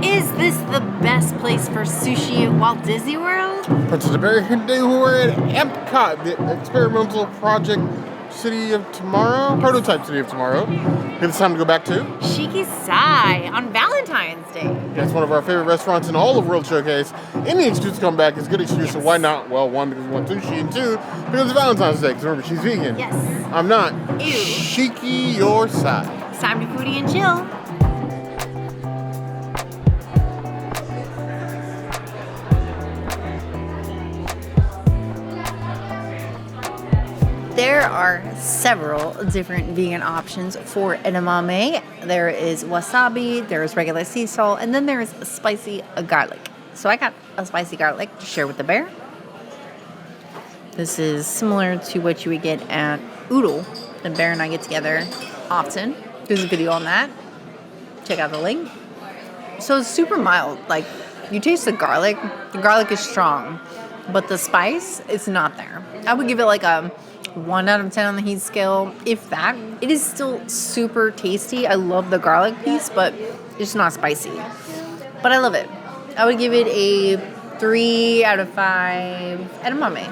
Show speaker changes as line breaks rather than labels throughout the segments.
Is this the best place for sushi at Walt Disney World?
Pescetarian Day, we're at Epcot, the experimental project city of tomorrow, prototype city of tomorrow. It's time to go back to
Shiki Sai on Valentine's Day.
That's one of our favorite restaurants in all of World Showcase. Any excuse to come back is a good excuse, so why not? Well, one, because we want sushi, and two, because it's Valentine's Day, because remember, she's vegan.
Yes.
I'm not.
Ew.
Shiki your Sai.
It's time to foodie and chill. There are several different vegan options for edamame. There is wasabi, there is regular sea salt, and then there is spicy garlic. So I got a spicy garlic to share with the bear. This is similar to what you would get at Oodle. The bear and I get together often. There's a video on that. Check out the link. So it's super mild. Like, you taste the garlic is strong, but the spice is not there. I would give it like a 1 out of 10 on the heat scale, if that. It is still super tasty. I love the garlic piece, but it's not spicy. But I love it. I would give it a 3 out of 5 edamame.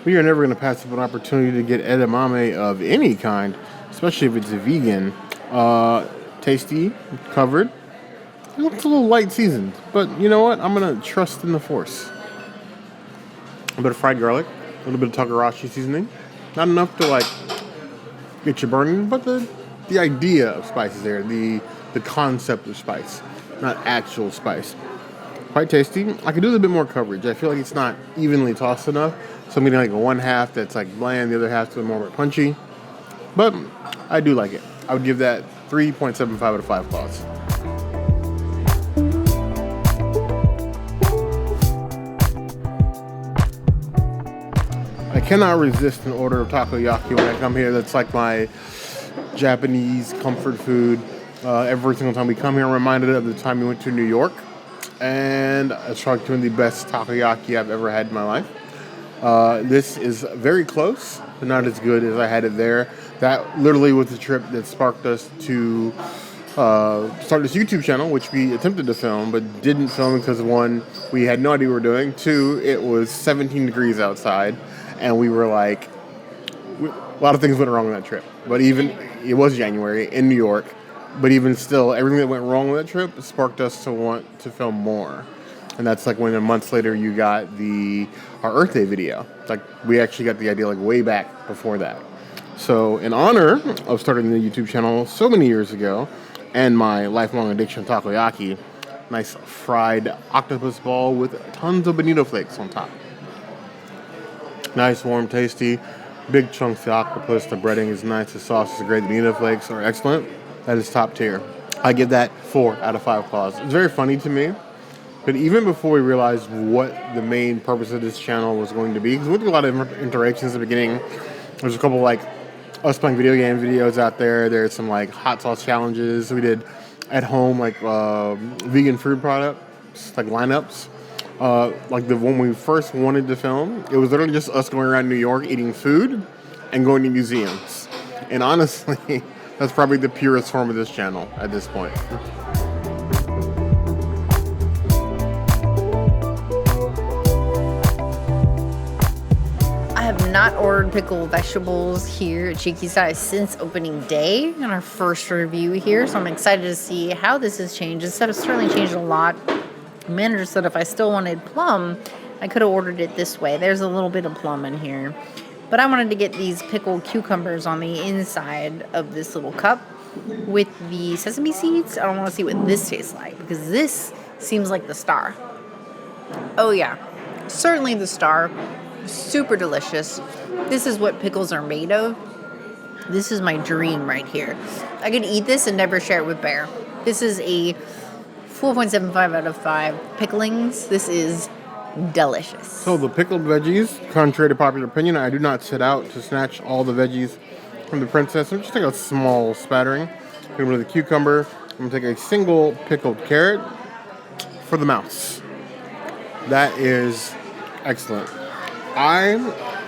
We are never going to pass up an opportunity to get edamame of any kind, especially if it's a vegan. Tasty, covered. It's a little light seasoned, but you know what? I'm going to trust in the force. A bit of fried garlic. A little bit of Takoyaki seasoning. Not enough to like get you burning, but the idea of spice is there. The concept of spice, not actual spice. Quite tasty. I could do a little bit more coverage. I feel like it's not evenly tossed enough. So I'm getting like a 1/2 that's like bland, the other half's more punchy. But I do like it. I would give that 3.75 out of 5 claws. I cannot resist an order of takoyaki when I come here. That's like my Japanese comfort food. Every single time we come here, I'm reminded of the time we went to New York. And it's probably one of the best takoyaki I've ever had in my life. This is very close, but not as good as I had it there. That literally was the trip that sparked us to start this YouTube channel, which we attempted to film, but didn't film because, one, we had no idea what we were doing. Two, it was 17 degrees outside. And we were like, a lot of things went wrong on that trip. But even, it was January in New York. But even still, everything that went wrong on that trip sparked us to want to film more. And that's like when months later you got our Earth Day video. Like, we actually got the idea like way back before that. So in honor of starting the YouTube channel so many years ago, and my lifelong addiction to takoyaki, nice fried octopus ball with tons of bonito flakes on top. Nice, warm, tasty, big chunks of octopus. The breading is nice. The sauce is great. The bonito flakes are excellent. That is top tier. I give that 4 out of 5 claws. It's very funny to me, but even before we realized what the main purpose of this channel was going to be, because we did a lot of interactions at the beginning. There's a couple like us playing video game videos out there. There's some like hot sauce challenges. We did at home like vegan food products, like lineups. Like the one we first wanted to film, it was literally just us going around New York eating food and going to museums. And honestly, that's probably the purest form of this channel at this point.
I have not ordered pickled vegetables here at Shiki Sai since opening day on our first review here, so I'm excited to see how this has changed. It's certainly changed a lot. The manager said if I still wanted plum, I could have ordered it this way. There's a little bit of plum in here. But I wanted to get these pickled cucumbers on the inside of this little cup with the sesame seeds. I don't want to see what this tastes like because this seems like the star. Oh yeah, certainly the star. Super delicious. This is what pickles are made of. This is my dream right here. I could eat this and never share it with Bear. This is a 4.75 out of 5 picklings. This is delicious.
So the pickled veggies, contrary to popular opinion, I do not set out to snatch all the veggies from the princess. I'm just take a small spattering. I'm going to the cucumber. I'm going to take a single pickled carrot for the mouse. That is excellent. I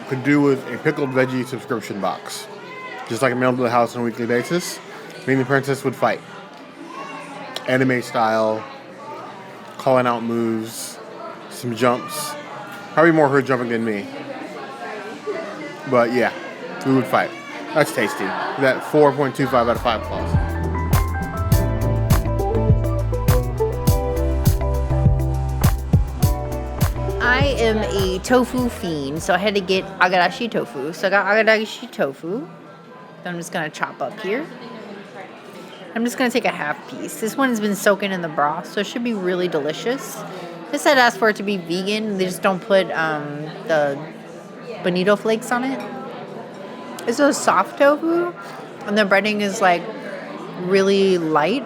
could do with a pickled veggie subscription box. Just like a mail to the house on a weekly basis. Me and the princess would fight. anime style, calling out moves, some jumps. Probably more her jumping than me. But yeah, we would fight. That's tasty. That 4.25 out of 5 claws.
I am a tofu fiend, so I had to get Agedashi tofu. So I got Agedashi tofu. that I'm just going to chop up here. I'm just going to take a half piece. This one has been soaking in the broth, so it should be really delicious. This had asked for it to be vegan. They just don't put the bonito flakes on it. It's a soft tofu, and the breading is like really light.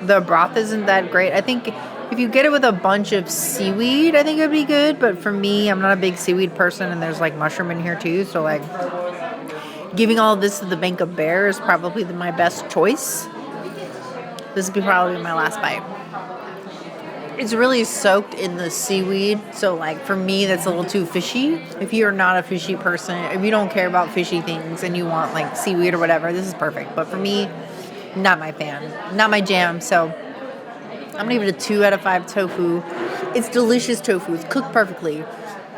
The broth isn't that great. I think if you get it with a bunch of seaweed, I think it would be good. But for me, I'm not a big seaweed person, and there's like mushroom in here too. So like giving all of this to the bank of bear is probably my best choice. This will be probably my last bite. It's really soaked in the seaweed, so like for me that's a little too fishy. If you're not a fishy person, if you don't care about fishy things and you want like seaweed or whatever, this is perfect. But for me, not my fan, not my jam. So I'm gonna give it a 2 out of 5 tofu. It's delicious tofu. It's cooked perfectly.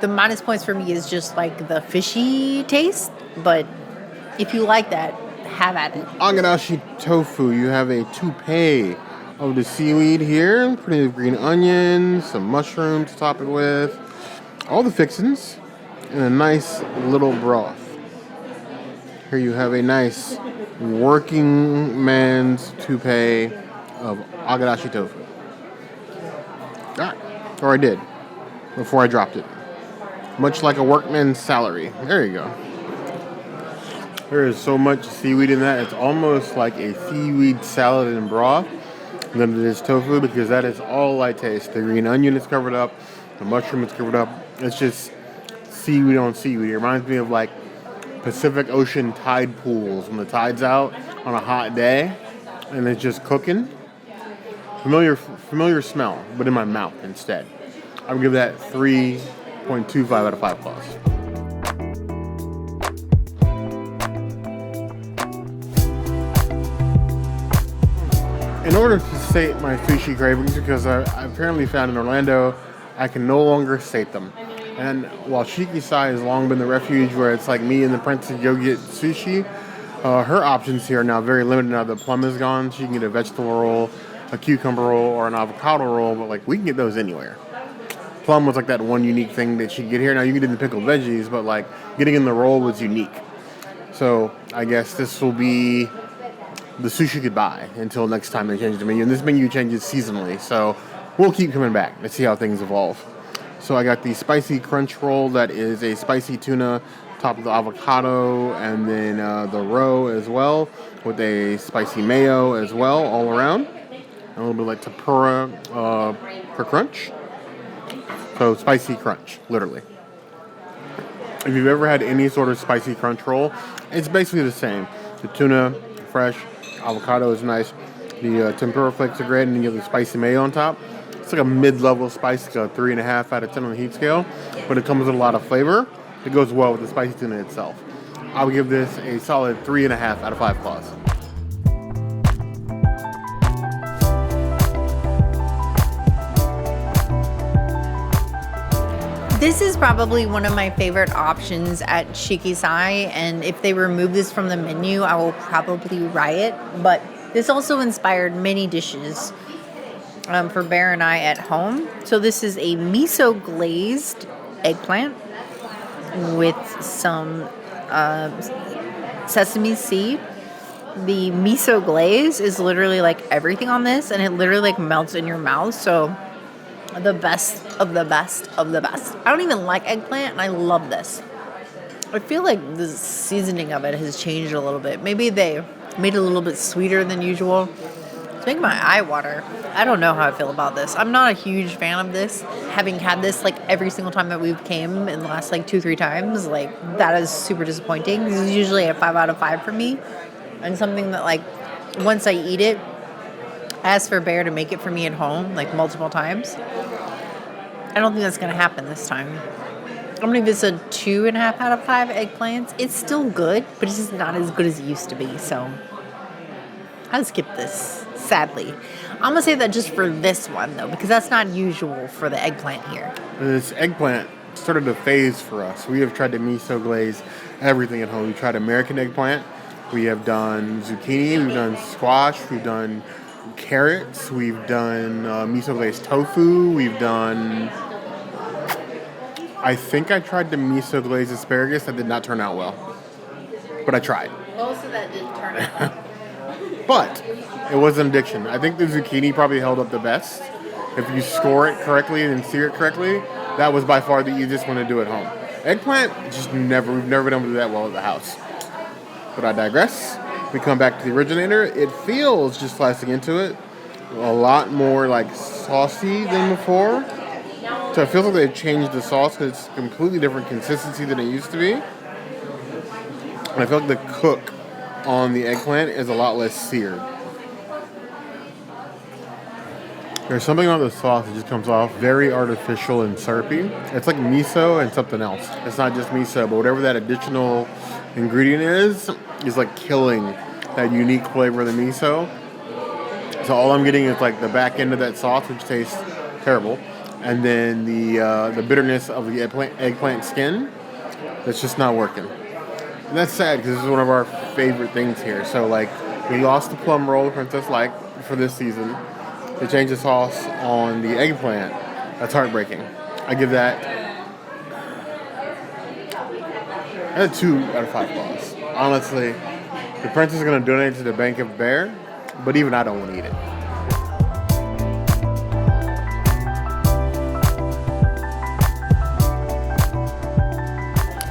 The minus points for me is just like the fishy taste. But if you like that, have at it.
Agedashi tofu. You have a toupee of the seaweed here. Putting the green onions, some mushrooms to top it with, all the fixings, and a nice little broth. Here you have a nice working man's toupee of Agedashi tofu. Or I did, before I dropped it. Much like a workman's salary. There you go. There is so much seaweed in that. It's almost like a seaweed salad and broth than it is tofu, because that is all I taste. The green onion is covered up, the mushroom is covered up. It's just seaweed on seaweed. It reminds me of like Pacific Ocean tide pools when the tide's out on a hot day and it's just cooking. Familiar smell, but in my mouth instead. I would give that 3.25 out of 5 claws. In order to sate my sushi cravings, because I apparently found in Orlando, I can no longer sate them. And while Shiki Sai has long been the refuge where it's like me and the princess go get sushi, her options here are now very limited now the plum is gone. She can get a vegetable roll, a cucumber roll, or an avocado roll, but like we can get those anywhere. Plum was like that one unique thing that she could get here. Now you can get the pickled veggies, but like getting in the roll was unique. So I guess this will be the sushi goodbye until next time they change the menu. And this menu changes seasonally, so we'll keep coming back and see how things evolve. So I got the spicy crunch roll that is a spicy tuna topped with avocado, and then the roe as well with a spicy mayo as well all around. A little bit like tempura for crunch. So spicy crunch, literally. If you've ever had any sort of spicy crunch roll, it's basically the same. The tuna, fresh, avocado is nice. The tempura flakes are great, and then you have the spicy mayo on top. It's like a mid-level spice, like a 3.5 out of 10 on the heat scale, but it comes with a lot of flavor. It goes well with the spicy tuna itself. I would give this a solid 3.5 out of 5 claws.
This is probably one of my favorite options at Shiki Sai, and if they remove this from the menu, I will probably riot. But this also inspired many dishes for Bear and I at home. So this is a miso glazed eggplant with some sesame seed. The miso glaze is literally like everything on this, and it literally like melts in your mouth. So the best of the best of the best. I don't even like eggplant, and I love this. I feel like the seasoning of it has changed a little bit. Maybe they made it a little bit sweeter than usual. It's making my eye water. I don't know how I feel about this. I'm not a huge fan of this. Having had this like every single time that we've came in the last like 2-3 times, like that is super disappointing. This is usually a 5 out of 5 for me, and something that like once I eat it, I ask for Bear to make it for me at home like multiple times. I don't think that's going to happen this time. I'm going to give this a 2.5 out of 5 eggplants. It's still good, but it's just not as good as it used to be. So I'll skip this, sadly. I'm gonna say that just for this one though, because that's not usual for the eggplant here.
This eggplant started a phase for us. We have tried to miso glaze everything at home. We tried American eggplant. We have done zucchini. We've done squash. We've done carrots. We've done miso glazed tofu. We've done... I think I tried the miso glazed asparagus. That did not turn out well. But I tried.
Most of that didn't turn out.
But it was an addiction. I think the zucchini probably held up the best. If you score it correctly and sear it correctly, that was by far the easiest one to do at home. Eggplant, we've never been able to do that well at the house. But I digress. We come back to the originator. It feels, just slicing into it, a lot more like saucy than before. So it feels like they've changed the sauce because it's a completely different consistency than it used to be. And I feel like the cook on the eggplant is a lot less seared. There's something about the sauce that just comes off very artificial and syrupy. It's like miso and something else. It's not just miso, but whatever that additional ingredient is like killing that unique flavor of the miso. So all I'm getting is like the back end of that sauce, which tastes terrible, and then the bitterness of the eggplant skin. That's just not working. And that's sad because this is one of our favorite things here. So like we lost the plum roll, the Princess liked for this season. They changed the sauce on the eggplant. That's heartbreaking. I give that a 2 out of 5 claws. Honestly, the Princess is going to donate to the Bank of Bear, but even I don't want to eat it.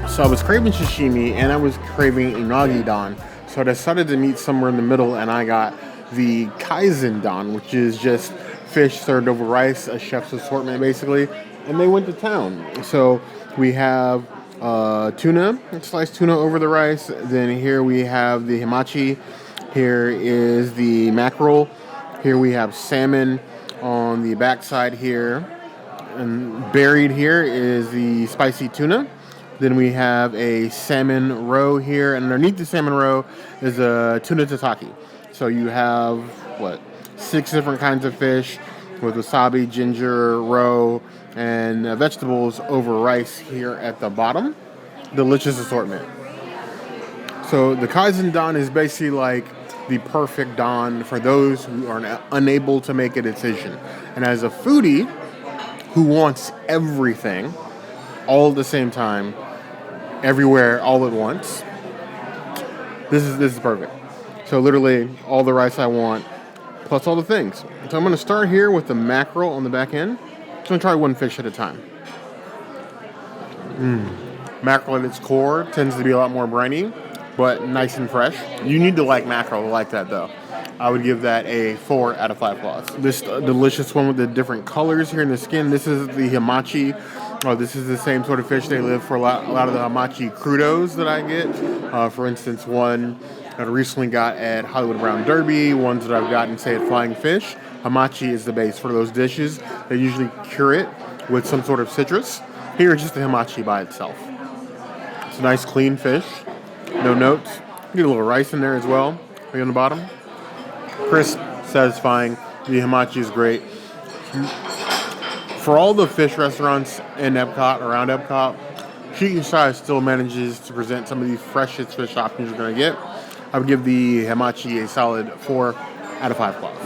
So I was craving sashimi and I was craving unagi don. So I decided to meet somewhere in the middle and I got the Kaisen Don, which is just fish served over rice, a chef's assortment basically, and they went to town. So we have tuna, sliced tuna over the rice. Then here we have the hamachi. Here is the mackerel. Here we have salmon on the backside here. And buried here is the spicy tuna. Then we have a salmon roe here, and underneath the salmon roe is a tuna tataki. So you have, 6 different kinds of fish with wasabi, ginger, roe, and vegetables over rice here at the bottom. Delicious assortment. So the Kaisen Don is basically like the perfect Don for those who are unable to make a decision. And as a foodie who wants everything all at the same time, everywhere, all at once, this is perfect. So literally all the rice I want, plus all the things. So I'm going to start here with the mackerel on the back end. I'm going to try one fish at a time. Mackerel at its core tends to be a lot more briny, but nice and fresh. You need to like mackerel to like that though. I would give that a 4 out of 5 claws. This delicious one with the different colors here in the skin. This is the hamachi. This is the same sort of fish they live for a lot of the hamachi crudos that I get. For instance, one that I recently got at Hollywood Brown Derby, ones that I've gotten, say, at Flying Fish. Hamachi is the base for those dishes. They usually cure it with some sort of citrus. Here, it's just the hamachi by itself. It's a nice, clean fish. No notes. Get a little rice in there as well. Right on the bottom. Crisp, satisfying. The hamachi is great. For all the fish restaurants in Epcot, around Epcot, Shiki Sai still manages to present some of the freshest fish options you're going to get. I would give the hamachi a solid 4 out of 5 claws.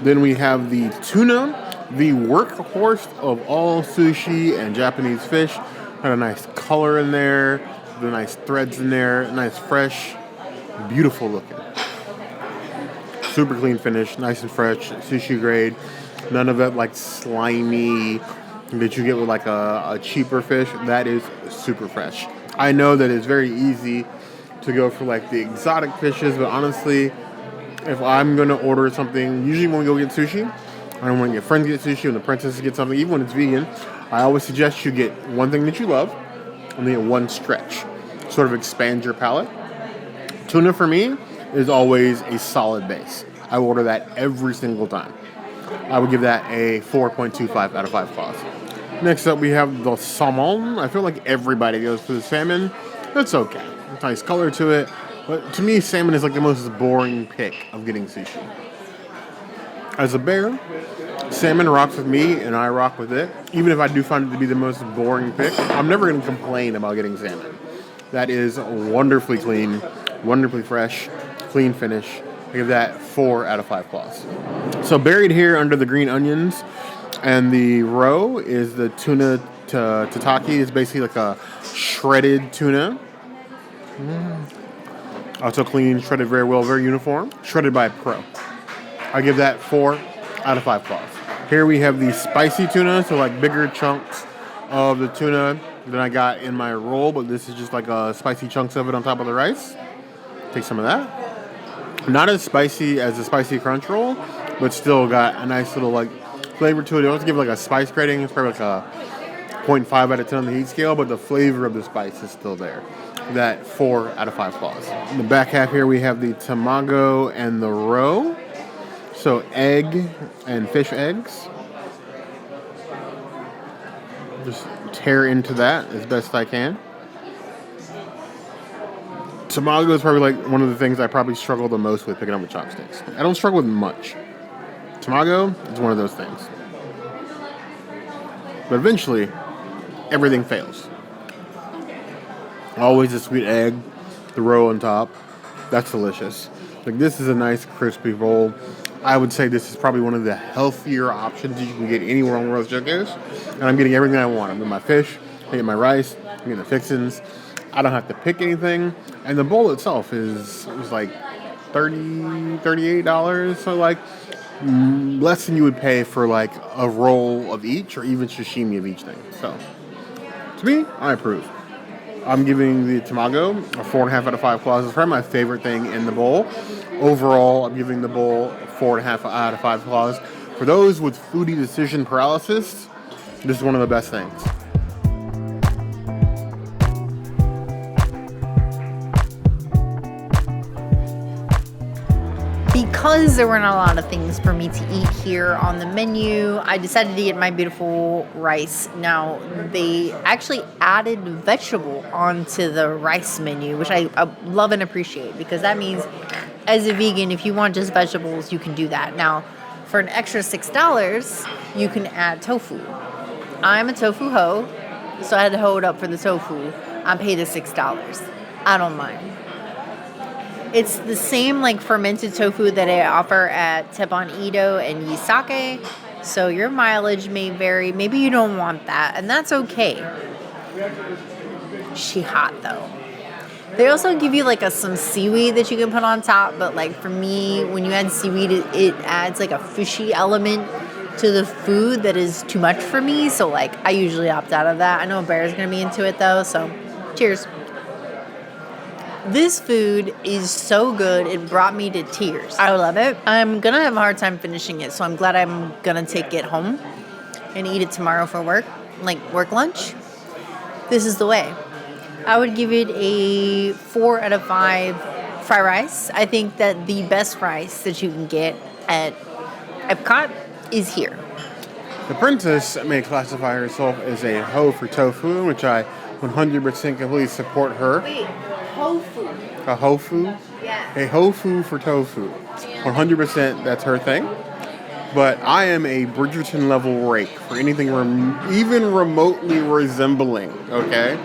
Then we have the tuna, the workhorse of all sushi and Japanese fish. Got a nice color in there, the nice threads in there, nice fresh, beautiful looking. Super clean finish, nice and fresh, sushi grade. None of that like slimy that you get with like a cheaper fish. That is super fresh. I know that it's very easy to go for like the exotic fishes, but honestly, if I'm going to order something, usually when we go get sushi, I don't want to get friends get sushi, when the princess get something, even when it's vegan, I always suggest you get one thing that you love and then get one stretch. Sort of expand your palate. Tuna for me is always a solid base. I order that every single time. I would give that a 4.25 out of 5 claws. Next up, we have the salmon. I feel like everybody goes for the salmon. That's okay. Nice color to it. But to me, salmon is like the most boring pick of getting sushi. As a bear, salmon rocks with me, and I rock with it. Even if I do find it to be the most boring pick, I'm never going to complain about getting salmon. That is wonderfully clean, wonderfully fresh, clean finish. I give that 4 out of 5 claws. So buried here under the green onions and the roe is the Tuna Tataki. It's basically like a shredded tuna. Also clean, shredded very well, very uniform. Shredded by a pro. I give that 4 out of 5 claws. Here we have the spicy tuna, so like bigger chunks of the tuna than I got in my roll, but this is just like spicy chunks of it on top of the rice. Take some of that. Not as spicy as the spicy crunch roll, but still got a nice little like flavor to it. I also give it like a spice rating. It's probably like a 0.5 out of 10 on the heat scale, but the flavor of the spice is still there. That 4 out of 5 claws. In the back half here we have the Tamago and the Roe. So egg and fish eggs. Just tear into that as best I can. Tamago is probably like one of the things I probably struggle the most with picking up with chopsticks. I don't struggle with much. Tamago is one of those things. But eventually, everything fails. Always a sweet egg, the roe on top. That's delicious. Like this is a nice crispy roll. I would say this is probably one of the healthier options you can get anywhere on World's Showcase. And I'm getting everything I want. I'm getting my fish, I get my rice, I'm getting the fixins. I don't have to pick anything. And the bowl itself was like $30, $38. So like less than you would pay for like a roll of each or even sashimi of each thing. So to me, I approve. I'm giving the Tamago a 4.5 out of 5 claws. It's probably my favorite thing in the bowl. Overall, I'm giving the bowl 4.5 out of 5 claws. For those with foodie decision paralysis, this is one of the best things.
Because there weren't a lot of things for me to eat here on the menu, I decided to get my beautiful rice. Now, they actually added vegetable onto the rice menu, which I love and appreciate, because that means as a vegan, if you want just vegetables, you can do that. Now, for an extra $6, you can add tofu. I'm a tofu hoe, so I had to hoe it up for the tofu. I paid the $6. I don't mind. It's the same like fermented tofu that I offer at Teppan Edo and Yisake. So your mileage may vary. Maybe you don't want that, and that's okay. She hot though. They also give you like some seaweed that you can put on top, but like for me, when you add seaweed, it adds like a fishy element to the food that is too much for me. So like I usually opt out of that. I know Bear's gonna be into it though, so cheers. This food is so good, it brought me to tears. I love it. I'm gonna have a hard time finishing it, so I'm glad I'm gonna take it home and eat it tomorrow for work, like work lunch. This is the way. I would give it a 4 out of 5 fried rice. I think that the best rice that you can get at Epcot is here.
The princess may classify herself as a hoe for tofu, which I 100% completely support her.
Wait, tofu.
A hofu?
Yeah.
A hofu for tofu. 100% that's her thing. But I am a Bridgerton level rake for anything even remotely resembling, okay,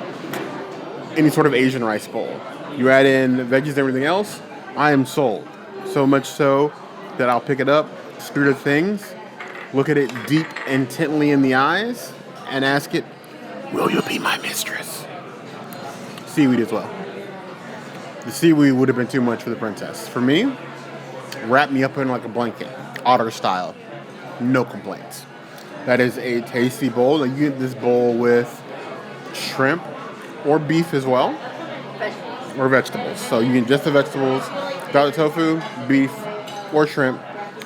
any sort of Asian rice bowl. You add in veggies and everything else, I am sold. So much so that I'll pick it up, spirit of things, look at it deep, intently in the eyes, and ask it, will you be my mistress? Seaweed as well. The seaweed would have been too much for the princess. For me, wrap me up in like a blanket, otter style. No complaints. That is a tasty bowl. Like you get this bowl with shrimp or beef as well. Vegetables. Or vegetables. So you get just the vegetables, without the tofu, beef, or shrimp,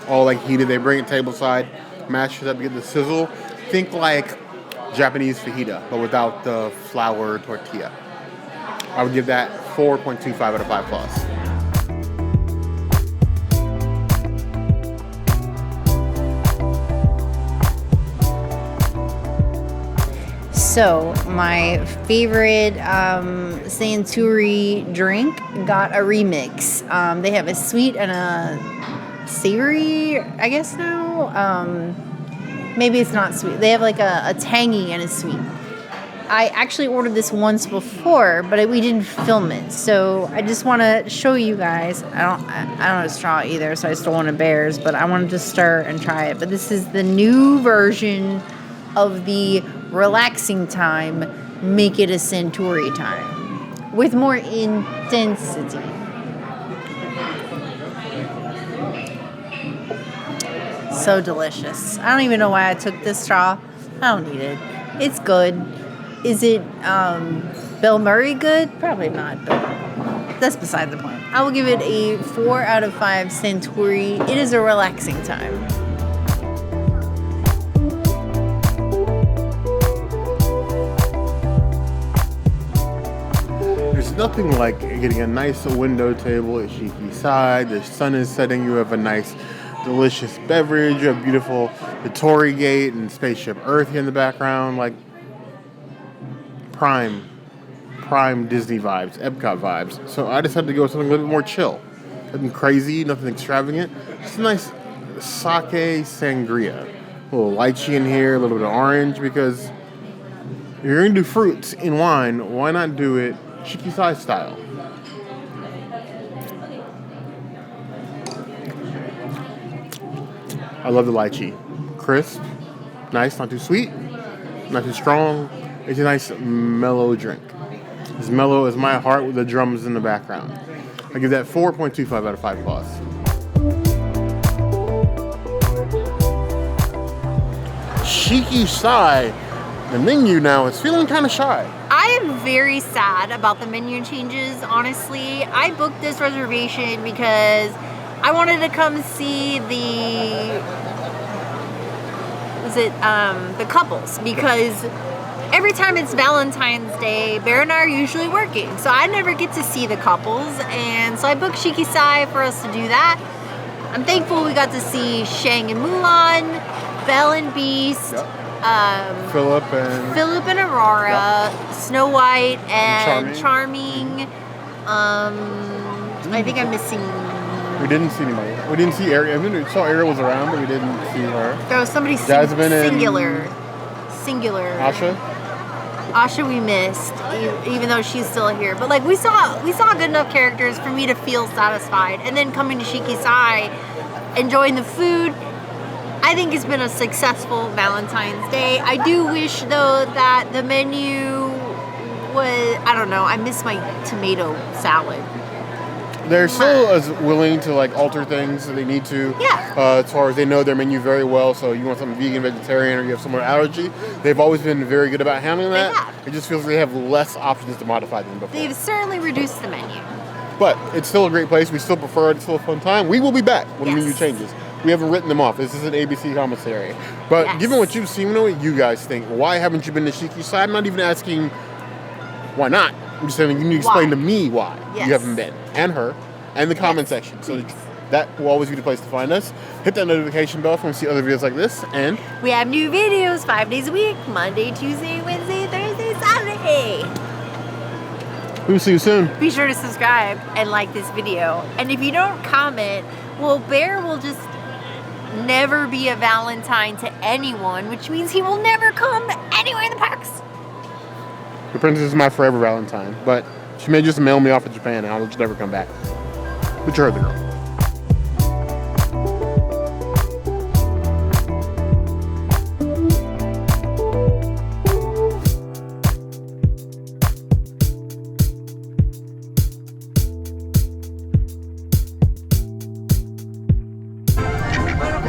all like heated. They bring it tableside, mash it up, you get the sizzle. Think like Japanese fajita, but without the flour tortilla. I would give that 4.25 out of 5 claws.
So my favorite Santoori drink got a remix. They have a sweet and a savory, I guess now. Maybe it's not sweet. They have like a tangy and a sweet. I actually ordered this once before, but we didn't film it. So I just want to show you guys. I don't have a straw either, so I still want a bear's, but I wanted to start and try it. But this is the new version of the relaxing time, make it a Centauri time, with more intensity. So delicious. I don't even know why I took this straw. I don't need it. It's good. Is it Bill Murray good? Probably not, but that's beside the point. I will give it a 4 out of 5 Centauri. It is a relaxing time.
There's nothing like getting a nice window table at Shiki Sai. The sun is setting. You have a nice, delicious beverage. You have beautiful the Torii Gate and Spaceship Earth here in the background. Like prime Disney vibes, Epcot vibes. So I decided to go with something a little bit more chill. Nothing crazy, nothing extravagant. Just a nice sake sangria. A little lychee in here, a little bit of orange, because if you're going to do fruits in wine, why not do it Shiki Sai style? I love the lychee. Crisp, nice, not too sweet, not too strong. It's a nice mellow drink. As mellow as my heart with the drums in the background. I give that 4.25 out of 5 plus. Shiki Sai, the menu now is feeling kind of shy.
I am very sad about the menu changes, honestly. I booked this reservation because I wanted to come see the couples, because every time it's Valentine's Day, Bear and I are usually working, so I never get to see the couples, and so I booked Shiki Sai for us to do that. I'm thankful we got to see Shang and Mulan, Belle and Beast,
Philip and
Aurora,
yep.
Snow White and Charming. I think I'm missing.
We didn't see anybody. We didn't see Ariel. I mean, we saw Ariel was around, but we didn't see her.
There was somebody
Jasmine
singular. Asha we missed, even though she's still here. But like we saw good enough characters for me to feel satisfied. And then coming to Shiki Sai, enjoying the food. I think it's been a successful Valentine's Day. I do wish though that the menu was, I don't know, I miss my tomato salad.
They're still as willing to like alter things if they need to.
Yeah.
As far as they know their menu very well, so you want something vegan, vegetarian, or you have some allergy, they've always been very good about handling that.
They have.
It just feels like they have less options to modify than before.
They've certainly reduced the menu.
But it's still a great place. We still prefer it. It's still a fun time. We will be back when the menu changes. We haven't written them off. This is an ABC commissary. But given what you've seen, what you guys think? Why haven't you been to Shiki Sai? I'm not even asking why not. I'm just saying you need to explain to me why you haven't been. And her. And the comment section. So that will always be the place to find us. Hit that notification bell if you want to see other videos like this. And
we have new videos 5 days a week. Monday, Tuesday, Wednesday, Thursday, Saturday.
We'll see you soon.
Be sure to subscribe and like this video. And if you don't comment, well, Bear will just never be a Valentine to anyone, which means he will never come anywhere in the parks.
The princess is my forever Valentine, but she may just mail me off to Japan and I'll just never come back. But you're the girl.